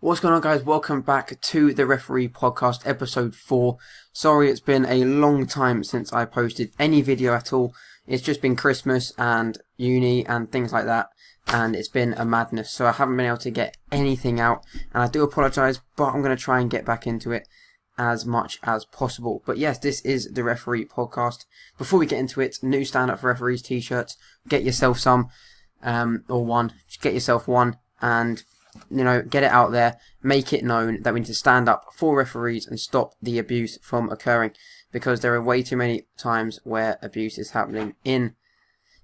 What's going on, guys? Welcome back to the Referee Podcast, episode 4. Sorry, it's been a long time since I posted any video at all. It's just been Christmas and uni and things like that, and it's been a madness, so I haven't been able to get anything out, and I do apologise, but I'm going to try and get back into it as much as possible. But yes, this is the Referee Podcast. Before we get into it, new Stand Up for Referees t-shirts. Get yourself some, or one. Just get yourself one, and get it out there, make it known that we need to stand up for referees and stop the abuse from occurring, because there are way too many times where abuse is happening in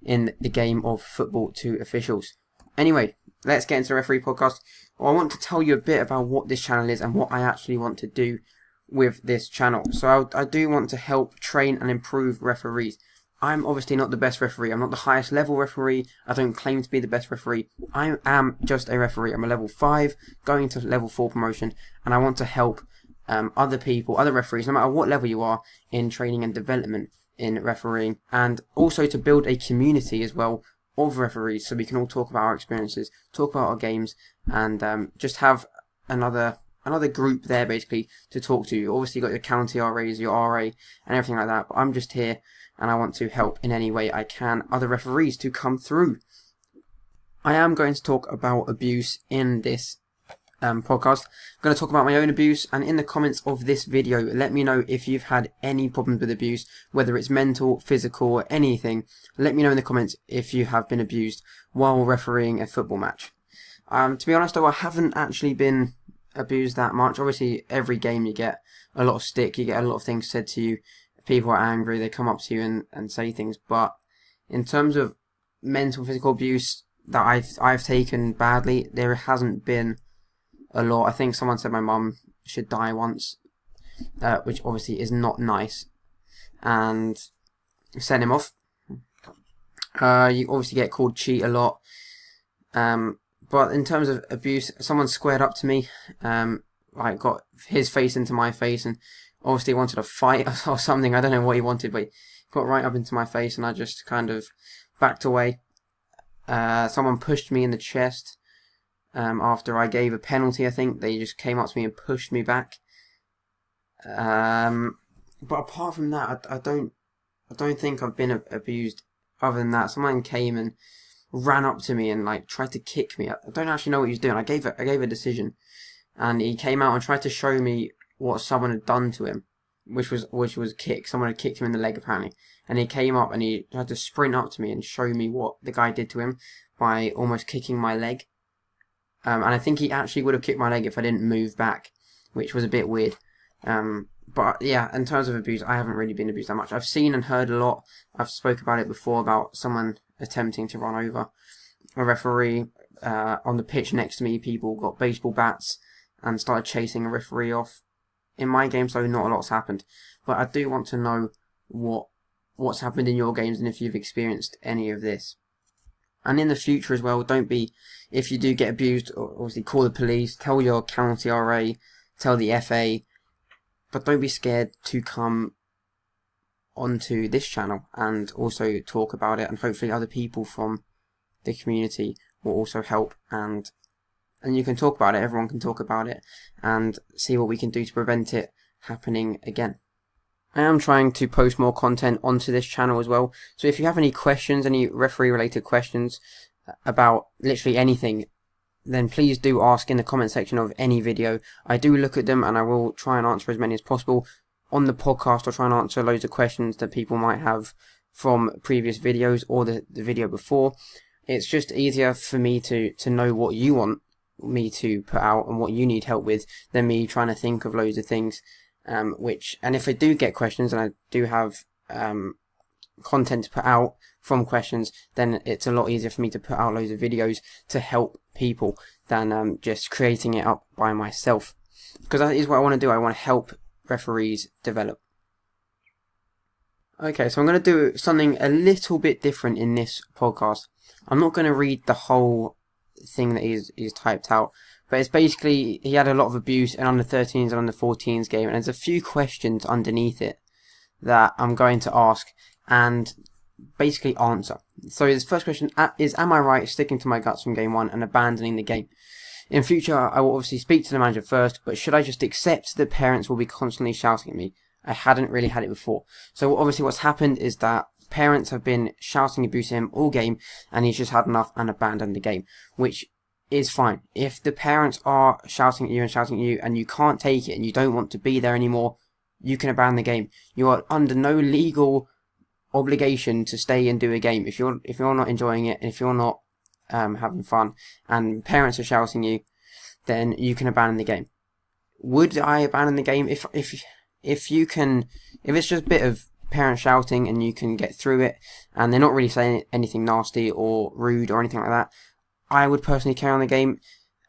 the game of football to officials. Anyway, let's get into the Referee Podcast. I want to tell you a bit about what this channel is and what I actually want to do with this channel. So I do want to help train and improve referees. I'm obviously not the best referee. I'm not the highest level referee. I don't claim to be the best referee. I am just a referee. I'm a level 5, going to level 4 promotion, and I want to help other people, other referees, no matter what level you are, in training and development in refereeing, and also to build a community as well of referees, so we can all talk about our experiences, talk about our games, and just have another group there basically to talk to. You obviously got your county RAs, your RA, and everything like that, but I'm just here and I want to help in any way I can other referees to come through. I am going to talk about abuse in this podcast. I'm going to talk about my own abuse, and in the comments of this video, let me know if you've had any problems with abuse, whether it's mental, physical, or anything. Let me know in the comments if you have been abused while refereeing a football match. To be honest though, I haven't actually been abused that much. Obviously, every game you get a lot of stick, you get a lot of things said to you. People are angry, they come up to you and say things, but in terms of mental, physical abuse that I've taken badly, there hasn't been a lot. I think someone said my mum should die once, which obviously is not nice, and sent him off. You obviously get called cheat a lot, but in terms of abuse, someone squared up to me, got his face into my face, and obviously wanted a fight or something. I don't know what he wanted, but he got right up into my face, and I just kind of backed away. Someone pushed me in the chest after I gave a penalty. I think they just came up to me and pushed me back. But apart from that, I don't think I've been abused. Other than that, someone came and ran up to me and tried to kick me. I don't actually know what he was doing. I gave a decision, and he came out and tried to show me what someone had done to him, which was kick. Someone had kicked him in the leg apparently, and he came up and he tried to sprint up to me and show me what the guy did to him by almost kicking my leg. And I think he actually would have kicked my leg if I didn't move back, which was a bit weird. But yeah, in terms of abuse, I haven't really been abused that much. I've seen and heard a lot. I've spoke about it before about someone attempting to run over a referee on the pitch next to me. People got baseball bats and started chasing a referee off. In my games, though, not a lot's happened. But I do want to know what's happened in your games and if you've experienced any of this. And in the future as well, if you do get abused, obviously call the police, tell your county RA, tell the FA, but don't be scared to come onto this channel and also talk about it, and hopefully other people from the community will also help, and you can talk about it, everyone can talk about it, and see what we can do to prevent it happening again. I am trying to post more content onto this channel as well, so if you have any questions, any referee related questions about literally anything, then please do ask in the comment section of any video. I do look at them and I will try and answer as many as possible. On the podcast, I'll try and answer loads of questions that people might have from previous videos or the video before. It's just easier for me to know what you want me to put out and what you need help with than me trying to think of loads of things, and if I do get questions and I do have content to put out from questions, then it's a lot easier for me to put out loads of videos to help people than just creating it up by myself, because that is what I want to do. I want to help referees develop. Okay, so I'm going to do something a little bit different in this podcast. I'm not going to read the whole thing that he's typed out, but it's basically he had a lot of abuse in under 13s and under 14s game, and there's a few questions underneath it that I'm going to ask and basically answer. So his first question is, am I right sticking to my guts from game 1 and abandoning the game? In future, I will obviously speak to the manager first, but should I just accept that parents will be constantly shouting at me? I hadn't really had it before. So obviously what's happened is that parents have been shouting abuse at him all game, and he's just had enough and abandoned the game, which is fine. If the parents are shouting at you and you can't take it and you don't want to be there anymore, you can abandon the game. You are under no legal obligation to stay and do a game. If you're not enjoying it, and if you're not having fun, and parents are shouting you, then you can abandon the game. Would I abandon the game if it's just a bit of parents shouting and you can get through it, and they're not really saying anything nasty or rude or anything like that? I would personally carry on the game.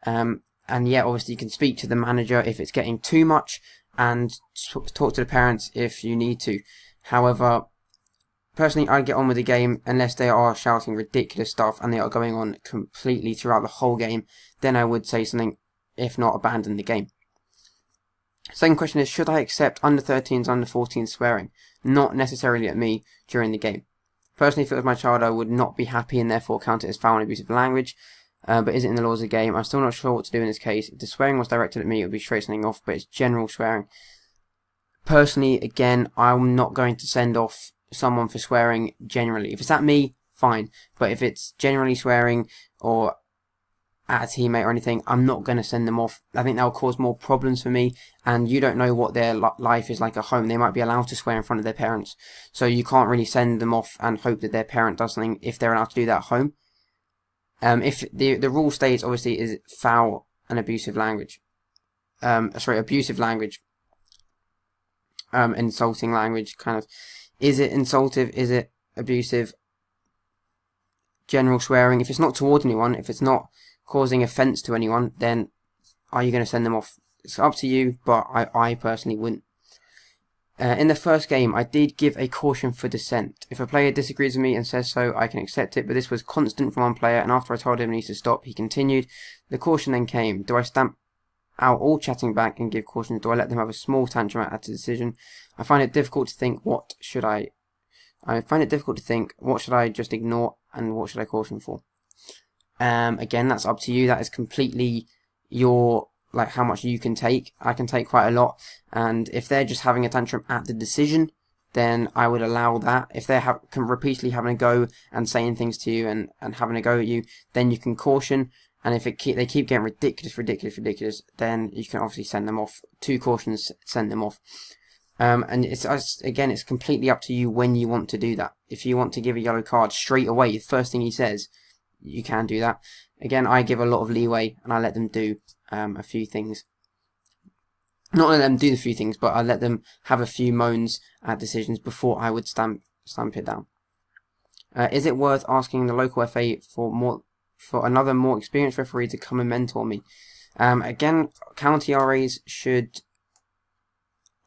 And yeah, obviously you can speak to the manager if it's getting too much, and talk to the parents if you need to. However, personally, I'd get on with the game unless they are shouting ridiculous stuff and they are going on completely throughout the whole game. Then I would say something, if not abandon the game. Second question is, should I accept under 13s, under 14s swearing? Not necessarily at me during the game. Personally, if it was my child, I would not be happy and therefore count it as foul and abusive language. But is it in the laws of the game? I'm still not sure what to do in this case. If the swearing was directed at me, it would be straight sending off, but it's general swearing. Personally, again, I'm not going to send off someone for swearing generally. If it's at me, fine. But if it's generally swearing or at a teammate or anything, I'm not going to send them off. I think that will cause more problems for me, and you don't know what their life is like at home. They might be allowed to swear in front of their parents, so you can't really send them off and hope that their parent does something if they're allowed to do that at home. If the rule states, obviously, is foul and abusive language. Abusive language. Insulting language, kind of. Is it insultive? Is it abusive? General swearing. If it's not towards anyone, if it's not causing offence to anyone, then are you going to send them off? It's up to you, but I personally wouldn't. In the first game, I did give a caution for dissent. If a player disagrees with me and says so, I can accept it, but this was constant from one player, and after I told him he needs to stop, he continued. The caution then came. Do I stamp out all chatting back and give cautions? Do I let them have a small tantrum at a decision? I find it difficult to think, what should I just ignore, and what should I caution for? Again, that's up to you. That is completely your, how much you can take. I can take quite a lot, and if they're just having a tantrum at the decision, then I would allow that. If they're repeatedly having a go and saying things to you and having a go at you, then you can caution. And if they keep getting ridiculous, then you can obviously send them off. 2 cautions, send them off. And it's completely up to you when you want to do that. If you want to give a yellow card straight away, the first thing he says, you can do that. Again, I give a lot of leeway and I let them do a few things. Not let them do the few things, but I let them have a few moans at decisions before I would stamp it down. Is it worth asking the local FA for another more experienced referee to come and mentor me? Again, county RAs should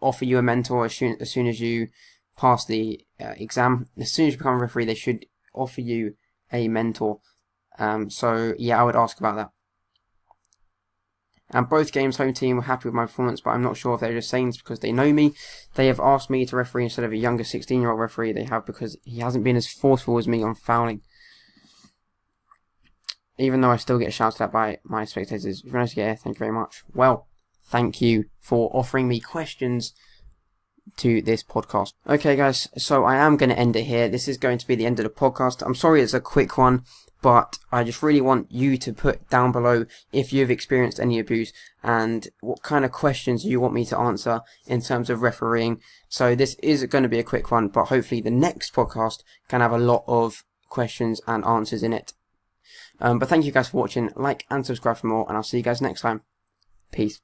offer you a mentor as soon as you pass the exam. As soon as you become a referee, they should offer you a mentor. So yeah, I would ask about that. And both games, home team were happy with my performance, but I'm not sure if they're just saying this because they know me. They have asked me to referee instead of a younger 16-year-old referee they have, because he hasn't been as forceful as me on fouling. Even though I still get shouted at by my spectators. Thank you very much. Well, thank you for offering me questions to this podcast. Okay guys, so I am going to end it here. This is going to be the end of the podcast. I'm sorry it's a quick one, but I just really want you to put down below if you've experienced any abuse and what kind of questions you want me to answer in terms of refereeing. So this is going to be a quick one, but hopefully the next podcast can have a lot of questions and answers in it. But thank you guys for watching. Like and subscribe for more, and I'll see you guys next time. Peace.